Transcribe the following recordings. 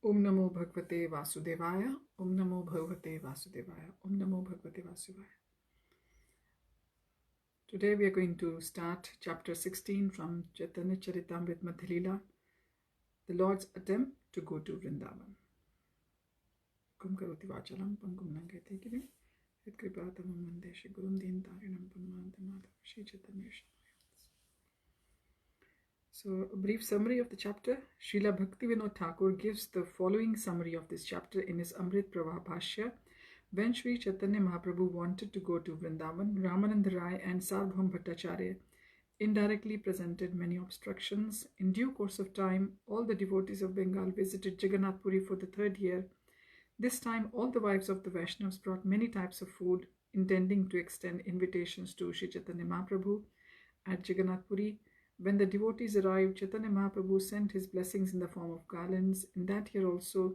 Om Namo Bhagavate Vasudevaya. Om Namo Bhagavate Vasudevaya. Om Namo Bhagavate Vasudevaya. Today we are going to start chapter 16 from Chaitanya Charitamrita Madhya Lila, the Lord's attempt to go to Vṛndāvana. Kum karoti vachalam pangum nangate girim et kripatamam vande Shri Gurum Dīntarinam Padmantamādam Shri Chaitanya. So, a brief summary of the chapter. Srila Bhaktivinoda Thakur gives the following summary of this chapter in his Amrit Prabha Bhashya. When Sri Chaitanya Mahaprabhu wanted to go to Vrindavan, Ramananda Rai and Sarvabhauma Bhattacharya indirectly presented many obstructions. In due course of time, all the devotees of Bengal visited Jagannath Puri for the third year. This time, all the wives of the Vaishnavas brought many types of food, intending to extend invitations to Sri Chaitanya Mahaprabhu at Jagannath Puri. When the devotees arrived, Chaitanya Mahaprabhu sent his blessings in the form of garlands. In that year also,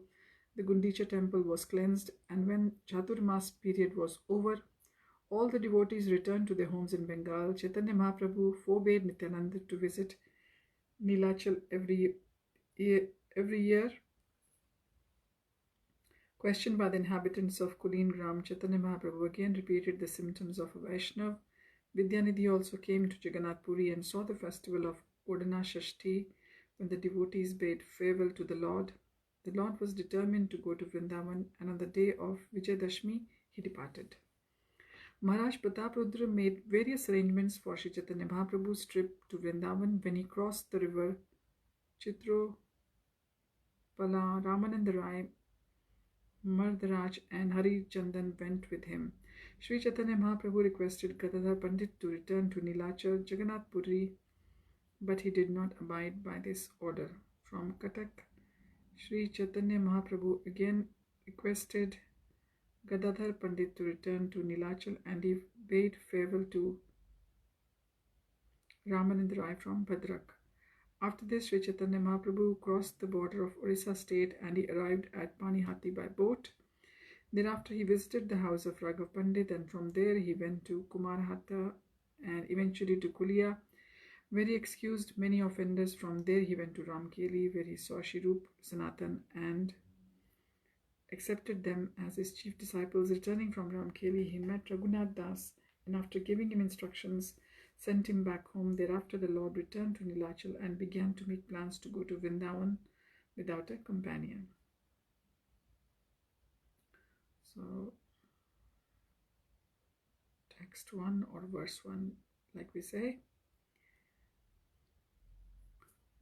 the Gundicha temple was cleansed, and when Chaturmas period was over, all the devotees returned to their homes in Bengal. Chaitanya Mahaprabhu forbade Nityananda to visit Nilachal every year. Questioned by the inhabitants of Kulin Gram, Chaitanya Mahaprabhu again repeated the symptoms of a Vaishnav. Vidyanidhi also came to Jagannath Puri and saw the festival of Odana Shashti when the devotees bade farewell to the Lord. The Lord was determined to go to Vrindavan, and on the day of Vijayadashmi he departed. Maharaj Prataprudra made various arrangements for Sri Chaitanya Mahaprabhu's trip to Vrindavan. When he crossed the river Chitropala, Ramananda Rai, Mardharaj and Hari Chandan went with him. Sri Chaitanya Mahaprabhu requested Gadadhar Pandit to return to Nilachal, Jagannath Puri, but he did not abide by this order. From Katak, Sri Chaitanya Mahaprabhu again requested Gadadhar Pandit to return to Nilachal, and he bade farewell to Ramananda Rai from Bhadrak. After this, Sri Chaitanya Mahaprabhu crossed the border of Orissa state and he arrived at Panihati by boat. Thereafter, he visited the house of Raghav Pandit, and from there he went to Kumarhata and eventually to Kulia, where he excused many offenders. From there, he went to Ramkeli, where he saw Shirup, Sanatan, and accepted them as his chief disciples. Returning from Ramkeli, he met Raghunath Das, and after giving him instructions, sent him back home. Thereafter, the Lord returned to Nilachal and began to make plans to go to Vrindavan without a companion. So, text 1 or verse 1, like we say.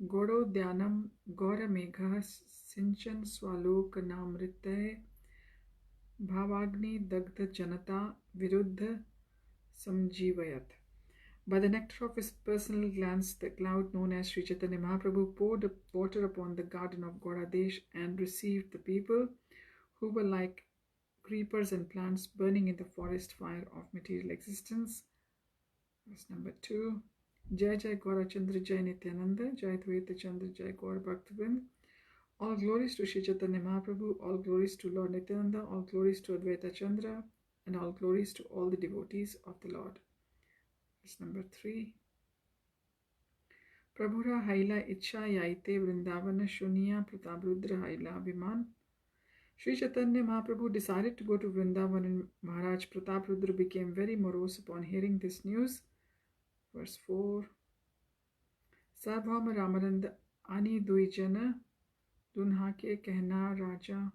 Goro Dhyanam Gora Megha Sinchan Swaloka Namritae Bhavagni Dagdha Janata Viruddha Samjivayat. By the nectar of his personal glance, the cloud known as Sri Chaitanya Mahaprabhu poured water upon the garden of Goradesh and received the people who were like creepers and plants burning in the forest fire of material existence. Verse number 2. Jai Jai Gaura Chandra Jai Nityananda Jai Dvaita Chandra Jai Gaur Bhaktavind. All glories to Sri Chaitanya Mahaprabhu, all glories to Lord Nityananda, all glories to Advaita Chandra, and all glories to all the devotees of the Lord. Verse number 3. Prabhura Haila Ichha Yaite Vṛndāvana Shuniya Prataprudra Haila Viman. Sri Chaitanya Mahaprabhu decided to go to Vrindavan, and Maharaj Prataprudra became very morose upon hearing this news. Verse 4. Sarvabhauma Ramananda Ani Duijana Dunhake Kehna Raja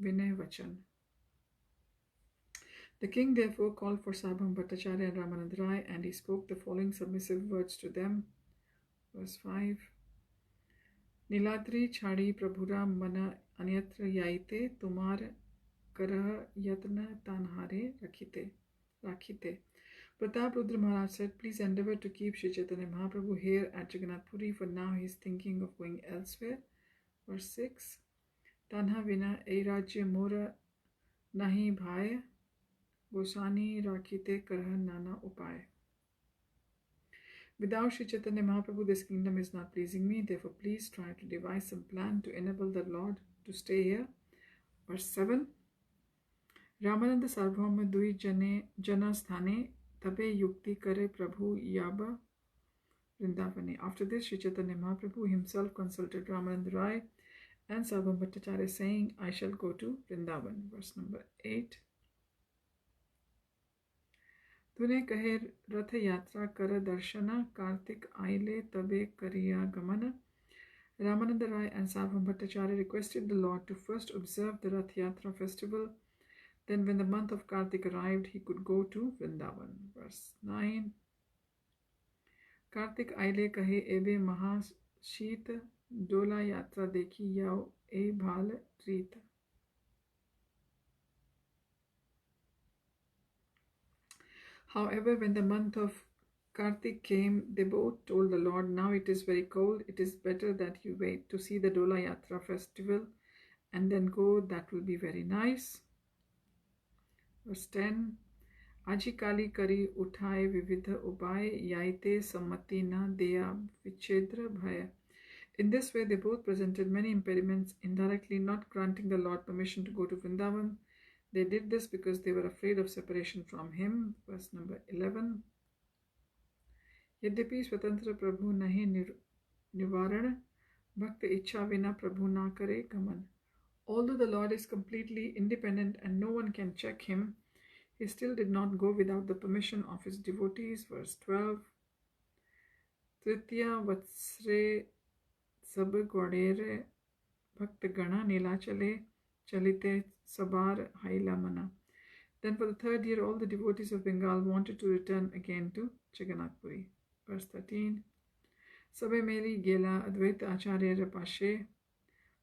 Vinay Vachan. The king therefore called for Sarvabhauma Bhattacharya and Ramananda Rai, and he spoke the following submissive words to them. Verse 5. Niladri Chadi Prabhura Mana Anyatra Yaite Tumar Karah Yatna Tanhare Rakhite. Prataprudra Maharaj said, please endeavor to keep Sri Chaitanya Mahaprabhu here at Jagannath Puri, for now he is thinking of going elsewhere. Verse 6. Tanha Vina Eirajya Mora Nahi Bhaya Gosani Rakhite Karah Nana Upay. Without Sri Chaitanya Mahaprabhu, this kingdom is not pleasing me. Therefore, please try to devise some plan to enable the Lord to stay here. Verse 7. Ramananda Sarvabhauma Dui Jana Sthane Tabe Yukti Kare Prabhu Yaba Vṛndāvane. After this, Sri Chaitanya Mahaprabhu himself consulted Ramananda Rai And Sarvabhauma Bhattacharya saying, I shall go to Vrindavan. Verse number 8. तूने कहे रथ यात्रा कर दर्शना कार्तिक आइले तबे करिया गमन. Ramananda Rai and Sarvabhauma Bhattacharya requested the Lord to first observe the Rath Yatra festival. Then when the month of Kartik arrived, he could go to Vrindavan. Verse 9. Kartik aile kahe ebe maha sheet dola yatra dekhi yao e bhal reet. However, when the month of Kartik came, they both told the Lord, now it is very cold, it is better that you wait to see the Dola Yatra festival and then go, that will be very nice. Verse 10. Aji kali kari uthaye vividha upaye yaite sammati na deya vichedra bhaya. In this way, they both presented many impediments, indirectly not granting the Lord permission to go to Vrindavan. They did this because they were afraid of separation from him. Verse number 11. यद्यपि स्वतंत्र प्रभु नहीं निवारण भक्त इच्छा विना प्रभु ना करे गमन. Although the Lord is completely independent and no one can check him, he still did not go without the permission of his devotees. Verse 12. Tritya vatsre sab godere bhakt gana nilachale chalite sabar haila mana. Then for the third year, all the devotees of Bengal wanted to return again to Jagannath Puri. Verse 13. Sabe meri gela advaita acharya rapashe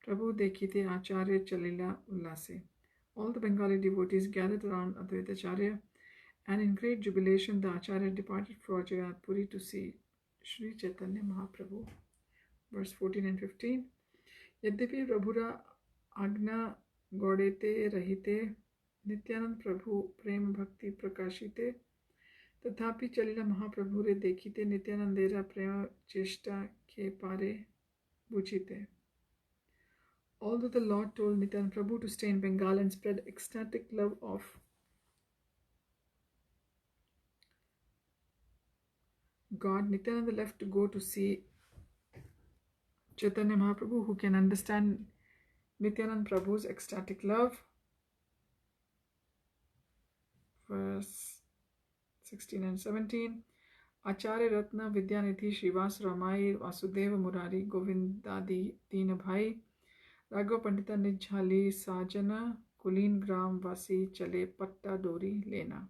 Prabhu dekhite acharya chalila ullase. All the Bengali devotees gathered around Advaita Acharya, and in great jubilation the Acharya departed for Jagannath Puri to see Sri Chaitanya Mahaprabhu. Verse 14 and 15. Yadyapi Prabhura agna godete rahite Nityanand Prabhu prem bhakti prakashite तथापि चलिला महाप्रभु रे देखिते नित्यानंदेरा प्रेम चेष्टा के पारे बुझिते. Although the Lord told Nityanand Prabhu to stay in Bengal and spread ecstatic love of God, Nityananda left to go to see Chaitanya Mahaprabhu, who can understand Nityanand Prabhu's ecstatic love. Verse 16 and 17. Acharya Ratna Vidyanidhi Shrivas Ramai Vasudeva Murari Govindadi Teen Bhai Raghav Pandita Nijhali Sajana Kulin Gram Vasi Chale Patta Dori Lena.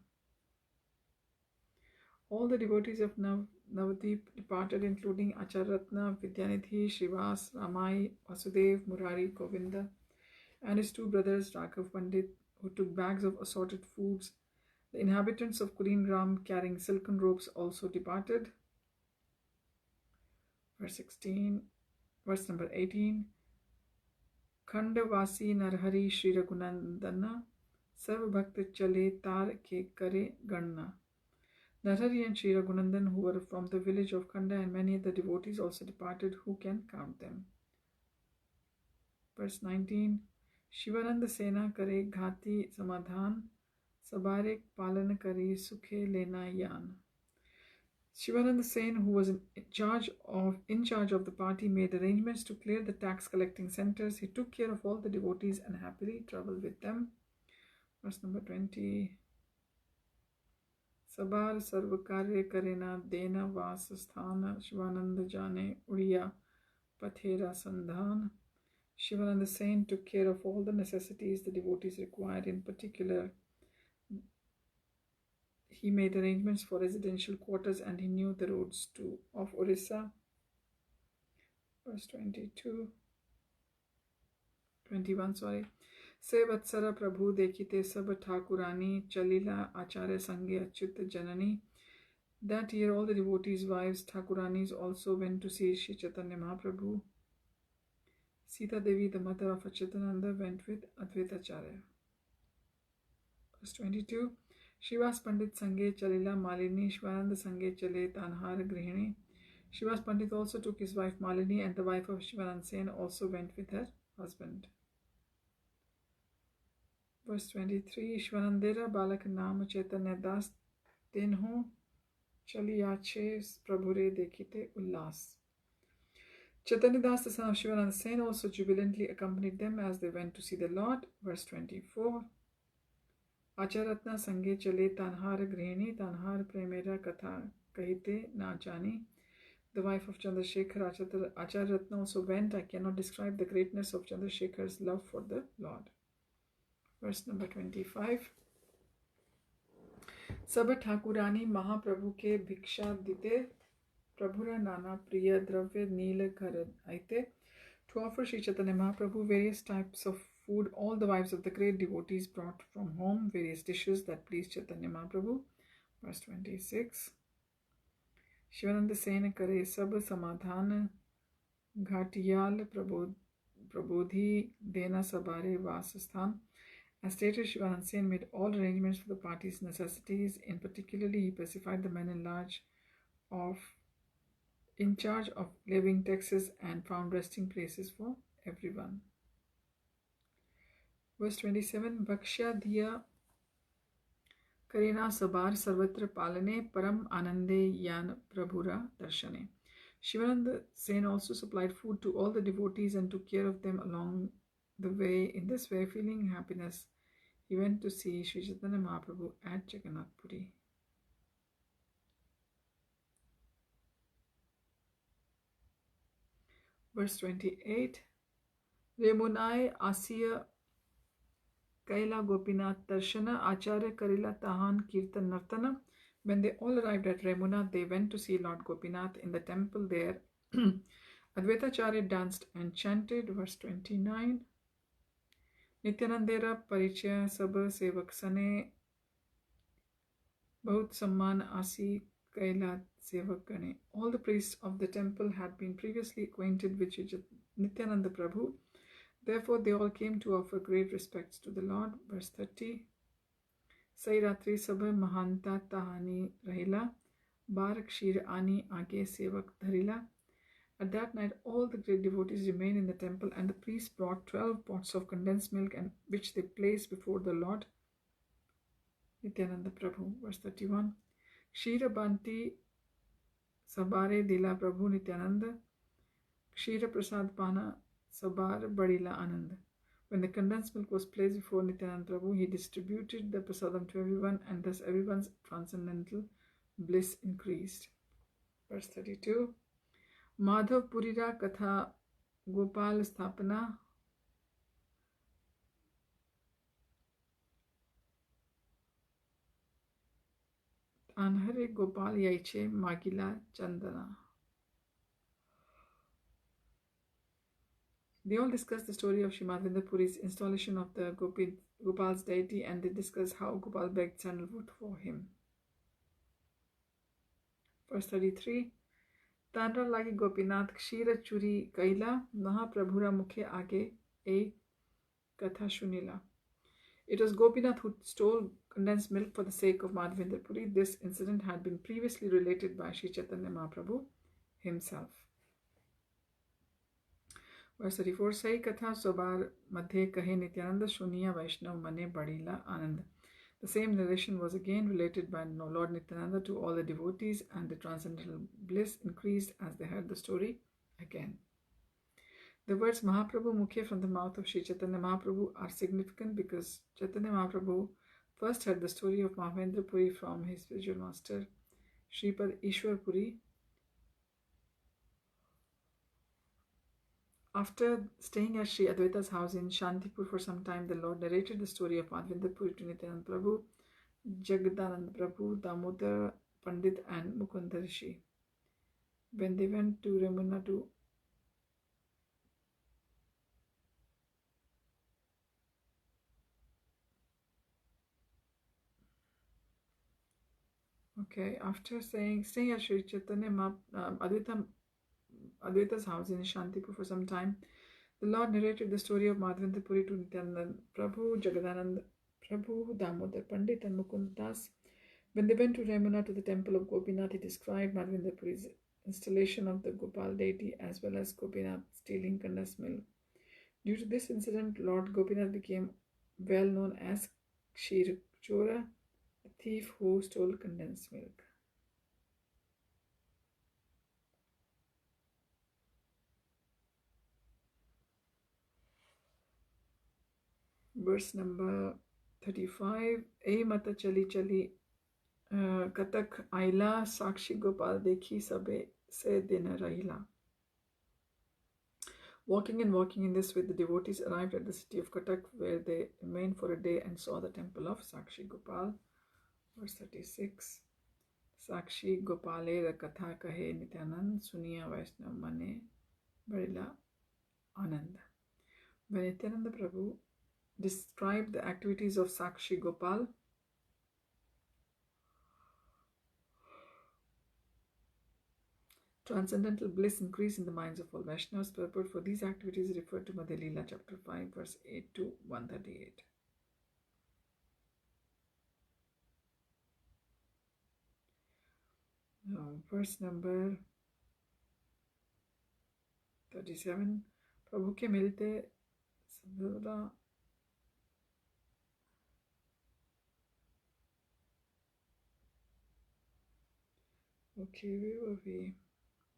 All the devotees of Navadip departed, including Acharya Ratna Vidyanidhi Shrivas Ramai Vasudev Murari Govinda and his two brothers Raghav Pandit, who took bags of assorted foods. The inhabitants of Kulingram carrying silken ropes also departed. Verse number 18. Khandavasi Narhari Shri Raghunandana Sarv Bhakta Chale Tar Ke Kare Ganna. Narhari and Shri Raghunandan, who were from the village of Khanda, and many of the devotees also departed. Who can count them? Verse 19. Shivananda Sena Kare Ghati Samadhan Sabarik Palan Kari Sukhe Lena Yan. Shivananda Sen, who was in charge of the party, made arrangements to clear the tax collecting centers. He took care of all the devotees and happily traveled with them. Verse number 20. Sabar Sarvakarya Karena Dena Vasasthana Shivananda Jane Uriya Pathera Sandhan. Shivananda Sen took care of all the necessities the devotees required. In particular, he made arrangements for residential quarters and he knew the roads of Orissa. Verse 21. Se Vatsara Prabhu Dekhite Sab Thakurani Chalila Acharya Sangye Achyut Janani. That year all the devotees' wives, Thakuranis, also went to see Shri Chaitanya Mahaprabhu. Sita Devi, the mother of Achyutananda, went with Advaita Acharya. Verse 22. Shivas Pandit Sangye Chalila Malini Shivananda Sangye Chale Tanhar Grihini. Shivas Pandit also took his wife Malini, and the wife of Shivananda Sen also went with her husband. Verse 23. Shivanandera Balak Nam Chaitanya Das Tenho Chaliyache Prabhure Dekhite Ullas. Chaitanya Das, the son of Shivananda Sen, also jubilantly accompanied them as they went to see the Lord. Verse 24. Acharatna sange chale tanhar grihini tanhar premera katha kahite na jani. The wife of Chandrasekhar, Acharatna, also went. I cannot describe the greatness of Chandrasekhar's love for the Lord. Verse number 25. सब ठाकुरानी महाप्रभु के भिक्षा दिते प्रभुरा नाना प्रिय द्रव्य नील घर आइते. To offer Sri Chaitanya Mahaprabhu various types of food, all the wives of the great devotees brought from home various dishes that pleased Chaitanya Mahaprabhu. Verse 26. Shivananda Sen kare sab samadhan घाटियाल प्रबोधि देना sabare vasasthan. As stated, Shivananda Sen made all arrangements for the party's necessities. In particularly, he pacified the men in charge of levying taxes and found resting places for everyone. Verse 27. Bhakshya diya karena sabar sarvatra palane param anande yan prabhura darshane. Shivananda Sen also supplied food to all the devotees and took care of them along the way. In this way, feeling happiness, he went to see Sri Chaitanya Mahaprabhu at Jagannath Puri. Verse 28. Remunai Asiya Kaila Gopinath Darshana Acharya Karila Tahan Kirtan Nartana. When they all arrived at Remuna, they went to see Lord Gopinath in the temple there. Advaitacharya danced and chanted. Verse 29. Nityanandera Parichaya Sab Sevak Sane Bahut Samman Asi Kaila Sevak Gane. All the priests of the temple had been previously acquainted with Nityananda Prabhu. Therefore, they all came to offer great respects to the Lord. Verse 30. Sai Ratri Sab Mahanta Tahani Rahila Bar Kshir Ani Age Sevak Dharila. At that night, all the great devotees remained in the temple, and the priests brought 12 pots of condensed milk, and which they placed before the Lord Nityananda Prabhu. Verse 31. Kshira Banti Sabare Dila Prabhu Nityananda Kshira Prasad Pana Sabar Badila Anand. When the condensed milk was placed before Nityananda Prabhu, he distributed the prasadam to everyone, and thus everyone's transcendental bliss increased. Verse 32. Madhav Purira Katha Gopal Sthapana Anhare Gopal Yaiche Magila Chandana. They all discuss the story of Srimad Vindapuri's installation of the Gopal's deity, and they discuss how Gopal begged sandalwood for him. Verse 33. Tanra lagi Gopinath Kshira Churi Kaila Mahaprabhura Mukhe Age E Katha Shunila. It was Gopinath who stole condensed milk for the sake of Madhavendra Puri. This incident had been previously related by Sri Chaitanya Mahaprabhu himself. Verse 34. Sai Katha Sobar Madhe Kahe Nityananda Shuniya Vaishnav Mane Badila Anand. The same narration was again related by Lord Nityananda to all the devotees, and the transcendental bliss increased as they heard the story again. The words Mahaprabhu Mukhe from the mouth of Sri Chaitanya Mahaprabhu are significant because Chaitanya Mahaprabhu first heard the story of Mahavendra Puri from his spiritual master Shripad Ishwar Puri. After staying at Sri Advaita's house in Shantipur for some time, the Lord narrated the story of Madhavendra Puri to Nityananda Prabhu, Jagadananda Prabhu, Damodar Pandit, and Mukunda Rishi. When they went to Remuna to after staying at Sri Chaitanya Advaita's house in Shantipur for some time, the Lord narrated the story of Madhavendra Puri to Nityananda Prabhu, Jagadananda Prabhu, Damodar Pandit, and Mukund Das. When they went to Remuna to the temple of Gopinath, he described Madhavendra Puri's installation of the Gopal deity as well as Gopinath stealing condensed milk. Due to this incident, Lord Gopinath became well known as Kshir Chora, a thief who stole condensed milk. Verse number 35. E mata chali chali katak aila sakshi gopal dekhi sabe se din rahila. Walking and walking in this way, the devotees arrived at the city of Katak, where they remained for a day and saw the temple of Sakshi Gopal. Verse 36. Sakshi Gopale Rakatha Kahe Nityanand Suniya Vaishnav Mane Barila Anand. When Nityananda Prabhu described the activities of Sakshi Gopal, transcendental bliss increased in the minds of all Vaishnavas. Purport for these activities referred to Madhya Lila, chapter 5, verse 8 to 138. Verse number 37. प्रभु के मिलते सदा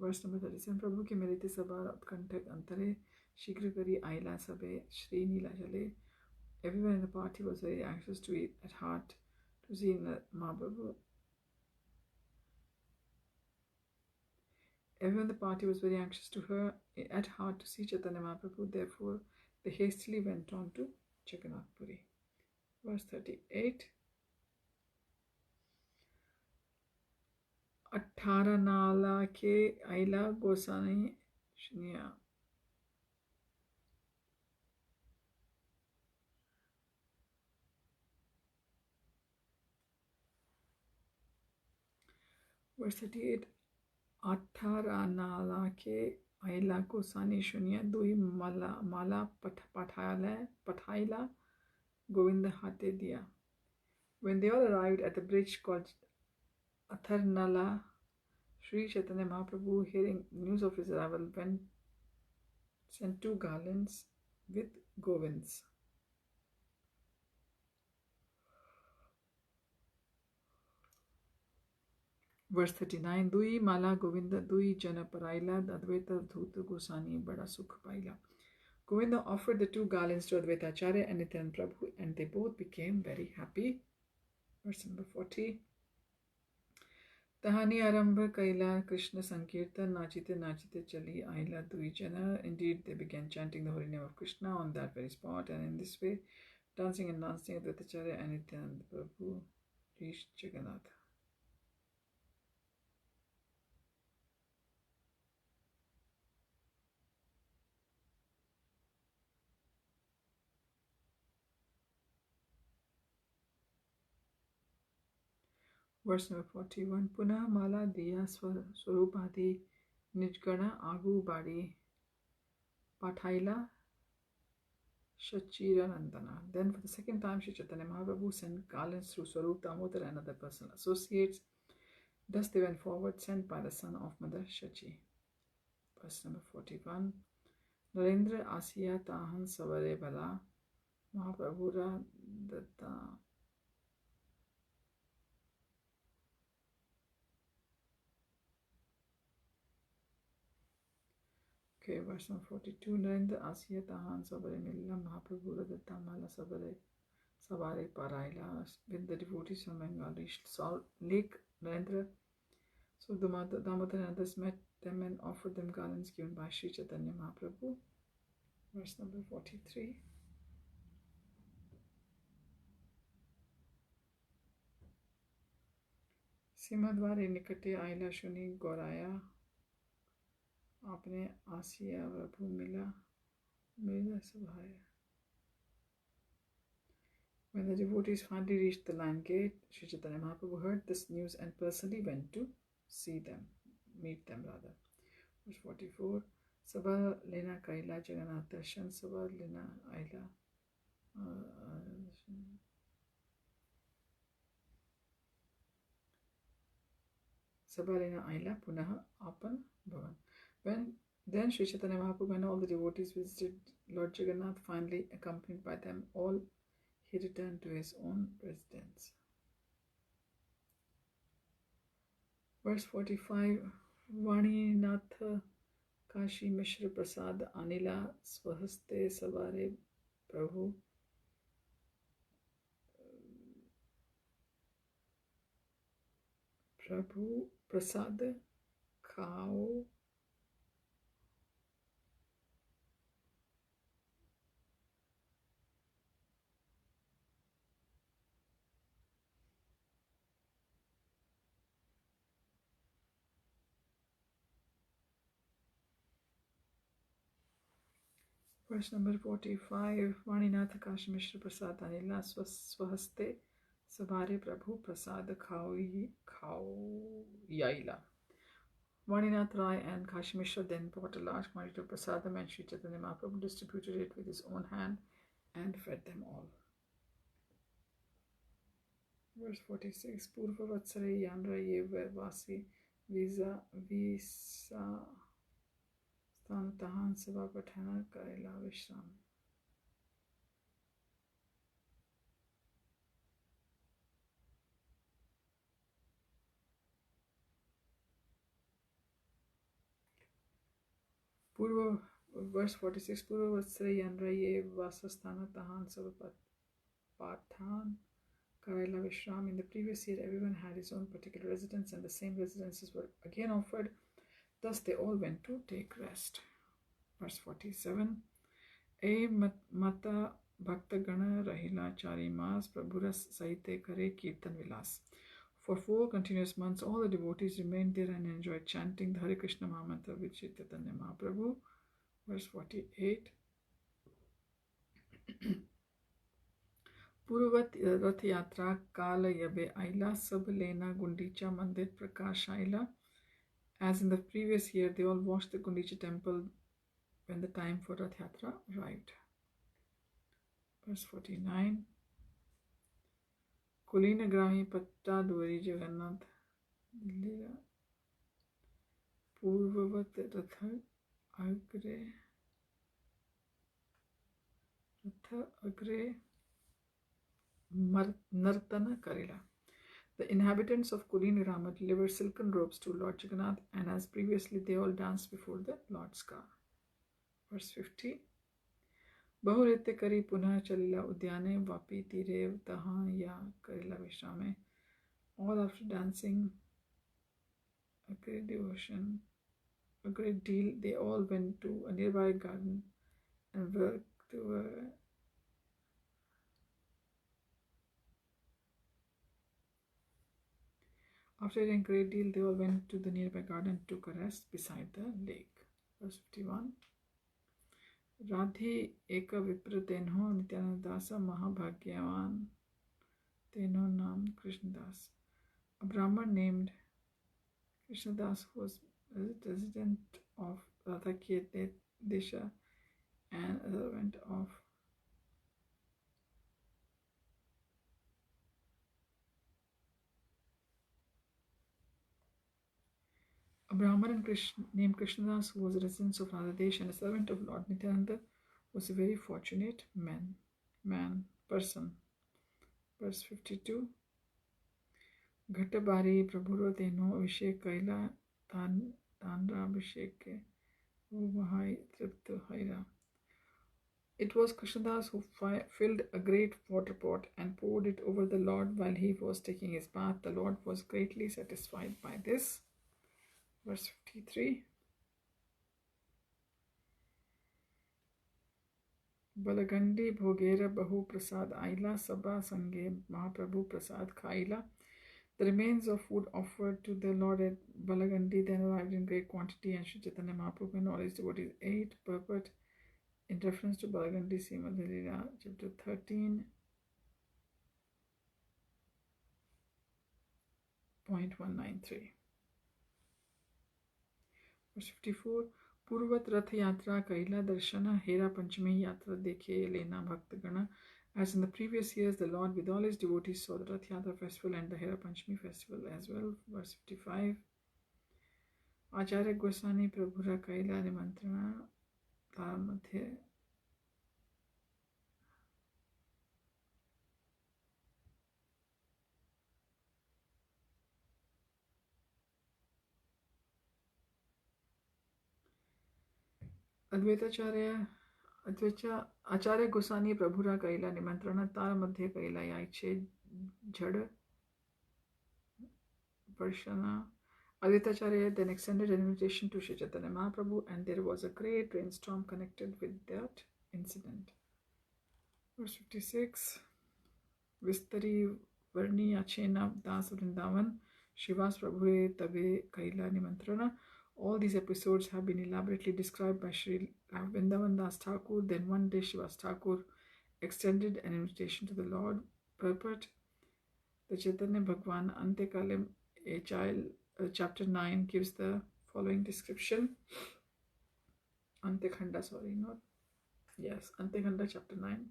Verse number 37. प्रभु के मिलते सभा उत्कंठक अंतरे शीघ्र करी आइला सबे श्री नीला चले. Everyone in the party was very anxious to eat at heart to see Mahaprabhu. Everyone in the party was very anxious to her at heart to see Chaitanya Mahaprabhu. Therefore, they hastily went on to Jagannath Puri. Verse 38. 18 नाला के आइला गोसाई सुनिया. Verse 38. 18 नाला के आइला गोसाई सुनिया दुई माला पठाइला गोविंद हाथे दिया. When they all arrived at the bridge called Atharnala, Sri Chaitanya Mahaprabhu, hearing news of his arrival, sent 2 garlands with Govinds. Verse 39. Dui mala Govinda dui jana paraila Advaita Dhuta Gosani bada sukh paila. Govinda offered the 2 garlands to Advaita Acharya and Nityananda Prabhu, and they both became very happy. Verse number 40. Tahani arambha kaila Krishna Sankirtan nachite nachite chali aila dui jana. Indeed, they began chanting the holy name of Krishna on that very spot, and in this way, dancing and dancing, Advaita Acharya and Nityananda Prabhu reached Jagannath. Verse number 41. Puna mala diya swarupadi nijgana agu badi pathaila shachira nandana. Then for the second time, Sri Chaitanya Mahaprabhu sent garlands through Swarup, Damodar and other personal associates. Thus they went forward, sent by the son of Mother Shachi. Verse number 41. Narendra Asiya Tahan Savare Bala Mahaprabhura Datta. Okay, verse number 42. Narendra Asiya Tahan Savare Milla Mahaprabhura Datta Mala Savare Paraila. When the devotees from Bengal reached Lake Narendra, so Damodar and others met them and offered them garlands given by Sri Chaitanya Mahaprabhu. Verse number 43. Simadware nikate aila shuni goraya apne asiya prabhu mila sabhaya. When the devotees finally reached the land gate, Sri Chaitanya Mahaprabhu heard this news and personally went to meet them rather. Verse 44. Sabha lena kaila Jagannath darshan sabha lena aila sabha lena aila punaha apan bhavan. Then Sri Chaitanya Mahaprabhu and all the devotees visited Lord Jagannath. Finally, accompanied by them all, he returned to his own residence. Verse 45. Vani Nath Kashi Mishra Prasad Anila Swahaste Savare Prabhu Prabhu Prasad Khao. Verse number 45. Vaninatha Kashi Mishra Prasad Anila Swahaste Sabare Prabhu Prasad Khao Yaila. Vaninath Rai and Kashi Mishra then bought a large quantity of prasadam, and Sri Chaitanya Mahaprabhu distributed it with his own hand and fed them all. Verse 46. Purva Vatsare Yanra Ye Vasi Visa Stan Tahan Seva Patana Kaila Vishram. Purva, verse 46. Purva Vatsare Yanra Ye Vasasthana Tahan Seva Pathan Kaila Vishram. In the previous year, everyone had his own particular residence, and the same residences were again offered. Thus they all went to take rest. Verse 47. E Mata Bhakta Gana Rahila Chari Mas Prabhuras Sahite Kare Kirtan Vilas. For 4 continuous months, all the devotees remained there and enjoyed chanting the Hare Krishna Mahamantra with Sri Chaitanya Mahaprabhu. Verse 48. Purvat Rath Yatra Kala Yabe Aila Sab Lena Gundicha Mandir Prakash Aila. As in the previous year, they all washed the Gundicha temple when the time for Rath Yatra arrived. Verse 49. Kulina Grami Patta Dwari Jagannath Lila Purvavat Ratha Agre Nartana Karila. The inhabitants of Kulin Grama delivered silken robes to Lord Jagannath, and as previously, they all danced before the Lord's car. Verse 50. Bahurite Kari Punha Chalila Udyane Vapi Tirev Taha Ya Karila Vishrame. All after dancing a great deal, they all went to a nearby garden and worked to After a great deal, they all went to the nearby garden and took a rest beside the lake. Verse 51. Radhi Eka Vipra Tenho Nityanandasa Mahabhagyavan Tenho Nam Krishnadas. A Brahman named Krishnadas was a resident of Radhakya Desha and a servant of A Brahman named Krishnadas, who was a resident of Radhadesh and a servant of Lord Nityananda, was a very fortunate person. Verse 52. Ghatabari Prabhuro Teno Abhishek Kaila Tanra Abhishek Vahai Tripta Haira. It was Krishnadas who filled a great water pot and poured it over the Lord while he was taking his bath. The Lord was greatly satisfied by this. Verse 53. Balagandi Bhogera Bahu Prasad Aila Sabha Sange Mahaprabhu Prasad Khaila. The remains of food offered to the Lord at Balagandi then arrived in great quantity, and Sri Chaitanya Mahaprabhu and all his devotees ate. Purport in reference to Balagandi, CC Madhya, chapter 13.193. Verse 54. Purvat Rath Yatra Kaila Darshana Hera Panchami Yatra Dekhe Lena Bhakta Gana. As in the previous years, the Lord with all his devotees saw the Rath Yatra festival and the Hera Panchami festival as well. Verse 55. Acharya Goswami Prabhura Kaila Nimantrana Tamadhya. Acharya Goswami Prabhura Kaila Nimantrana Tar Madhya Kaila Yaiche Jhad Varshana. Advaitacharya then extended an invitation to Sri Chaitanya Mahaprabhu, and there was a great rainstorm connected with that incident. Verse 56. Vistari Varni Achena Das Vṛndāvana Shivas Prabhure Tabe Kaila Nimantrana. All these episodes have been elaborately described by Sri Vṛndāvana Das Thakur. Then one day Shivas Thakur extended an invitation to the Lord. Purport: the Chaitanya Bhagwan Antekalam, a child, chapter 9 gives the following description. Antekhanda, Antekhanda chapter 9.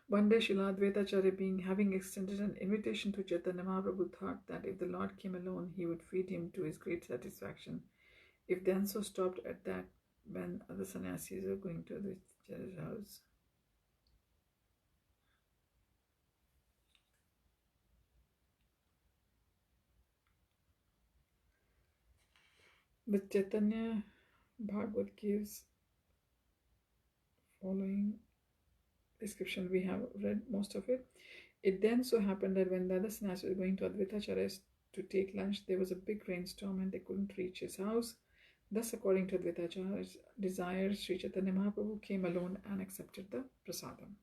One day Srila Advaitacharya, having extended an invitation to Chaitanya Mahaprabhu, thought that if the Lord came alone, he would feed him to his great satisfaction. If then so stopped at that, when other sannyasis are going to Advaitacharya's house. But Chaitanya Bhagavad gives following description. We have read most of it. It then so happened that when the other sannyasis were going to Advaitacharya to take lunch, there was a big rainstorm and they couldn't reach his house. Thus, according to Advaitacharya's desire, Sri Chaitanya Mahaprabhu came alone and accepted the prasadam.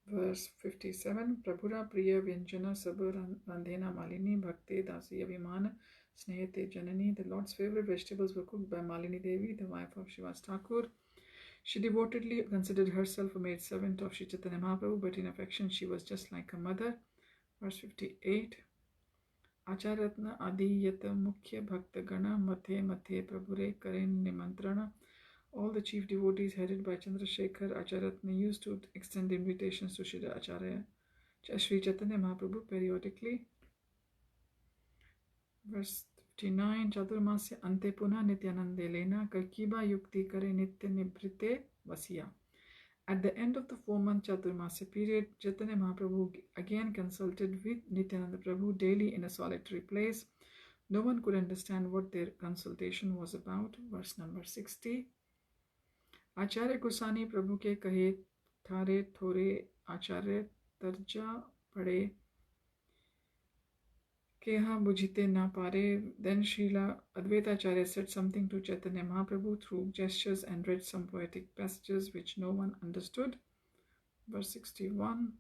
Verse 57. Prabhura Priya Vyanjana Sabha Randhena Malini Bhakte Dasi Abhimana Snehate Janani. The Lord's favorite vegetables were cooked by Malini Devi, the wife of Shivas Thakur. She devotedly considered herself a maid servant of Sri Chaitanya Mahaprabhu, but in affection she was just like a mother. Verse 58. Acharatna Adiyata Mukhya Bhakta Gana Mathe Mathe Prabhure Karen Nimantrana. All the chief devotees headed by Chandrasekhar Acharatna used to extend invitations to Sri Acharya Sri Chaitanya Mahaprabhu periodically. Verse 59. Chaturmasya Ante Puna Nityanande Lena Kalkiba Yukti Kare Nitya Nibrite Vasya. At the end of the 4-month Chaturmasya period, Chaitanya Mahaprabhu again consulted with Nityananda Prabhu daily in a solitary place. No one could understand what their consultation was about. Verse number 60. Acharya Gosani Prabhu ke kahe thare thore acharya tarja pade keha bujite na pare. Then Srila Advaitacharya said something to Chaitanya Mahaprabhu through gestures and read some poetic passages which no one understood. Verse 61.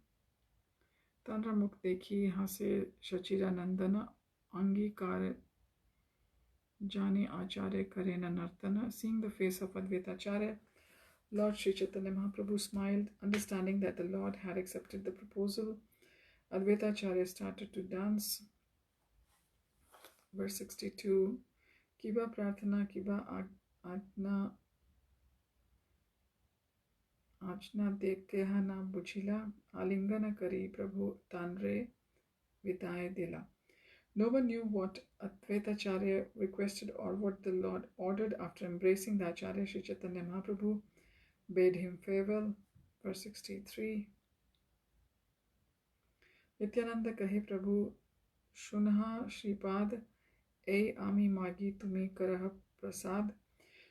Tanra mukh dekhi hase Shachira Nandana angi kare jani acharya karena nartana. Seeing the face of Advaitacharya, Lord Sri Chaitanya Mahaprabhu smiled, understanding that the Lord had accepted the proposal. Advaitacharya started to dance. Verse 62. Kiba prarthana kiba ajna dekha na bujhila alingana kari prabhu tanre vidaye dila. No one knew what Advaitacharya requested or what the Lord ordered. After embracing the Acharya, Sri Chaitanya Mahaprabhu bade him farewell. Verse 63. Nityananda kahe Prabhu Shunha Shripad Ei Ami Magi Tumi Karaha Prasad.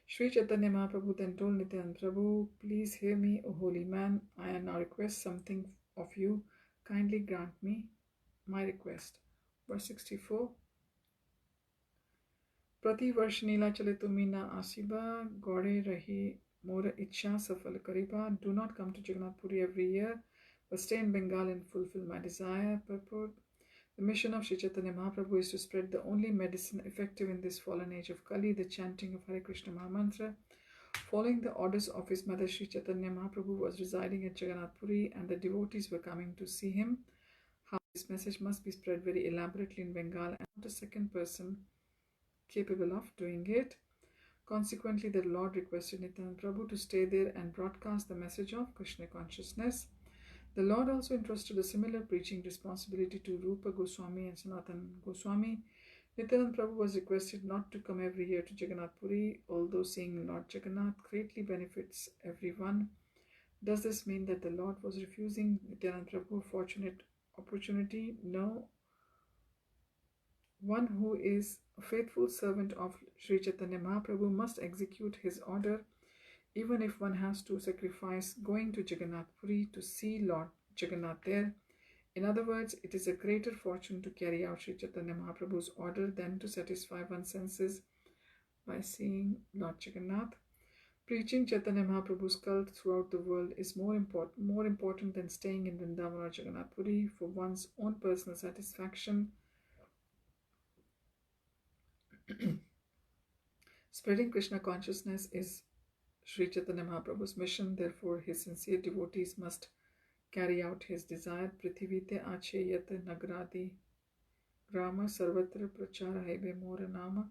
Sri Chaitanya Mahaprabhu then told Nityananda Prabhu, please hear me, O holy man. I now request something of you. Kindly grant me my request. Verse 64. Prati Varsh Nila Chale Tumi na Asiba Gode Rahi Mora Ichha Safal Kariba. Do not come to Jagannath Puri every year, but stay in Bengal and fulfill my desire. Purport. The mission of Sri Chaitanya Mahaprabhu is to spread the only medicine effective in this fallen age of Kali, the chanting of Hare Krishna Mahamantra. Following the orders of his mother, Sri Chaitanya Mahaprabhu was residing at Jagannath Puri and the devotees were coming to see him. How this message must be spread very elaborately in Bengal and not a second person capable of doing it. Consequently, the Lord requested Nityananda Prabhu to stay there and broadcast the message of Krishna consciousness. The Lord also entrusted a similar preaching responsibility to Rupa Goswami and Sanatana Goswami. Nityananda Prabhu was requested not to come every year to Jagannath Puri, although seeing Lord Jagannath greatly benefits everyone. Does this mean that the Lord was refusing Nityananda Prabhu a fortunate opportunity? No. One who is a faithful servant of Sri Chaitanya Mahaprabhu must execute his order, even if one has to sacrifice going to Jagannath Puri to see Lord Jagannath there. In other words, it is a greater fortune to carry out Sri Chaitanya Mahaprabhu's order than to satisfy one's senses by seeing Lord Jagannath. Preaching Chaitanya Mahaprabhu's cult throughout the world is more important than staying in Vṛndāvana or Jagannath Puri for one's own personal satisfaction. Spreading Krishna consciousness is Sri Chaitanya Mahaprabhu's mission. Therefore, his sincere devotees must carry out his desire. Prithivite acheyat nagradi grama sarvatra prachara hebe mora nama.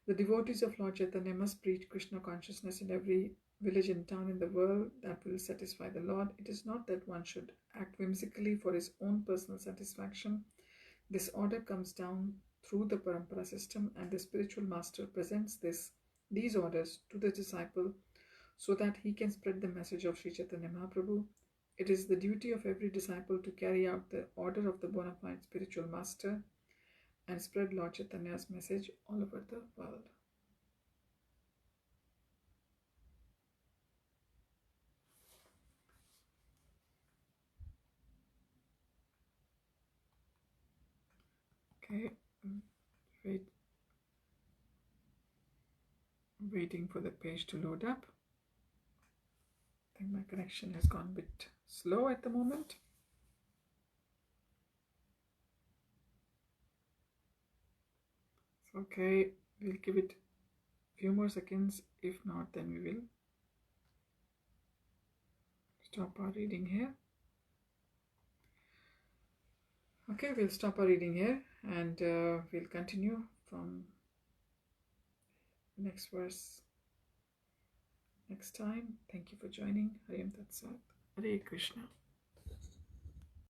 The devotees of Lord Chaitanya must preach Krishna consciousness in every village and town in the world. That will satisfy the Lord. It is not that one should act whimsically for his own personal satisfaction. This order comes down through the parampara system, and the spiritual master presents these orders to the disciple so that he can spread the message of Sri Chaitanya Mahaprabhu. It is the duty of every disciple to carry out the order of the bona fide spiritual master and spread Lord Chaitanya's message all over the world. Okay, waiting for the page to load up. I think my connection has gone a bit slow at the moment. Okay, we'll give it a few more seconds. If not, then we will stop our reading here. Okay, we'll stop our reading here, and we'll continue from next verse next time. Thank you for joining. Hare Tat Sat. Hare Krishna.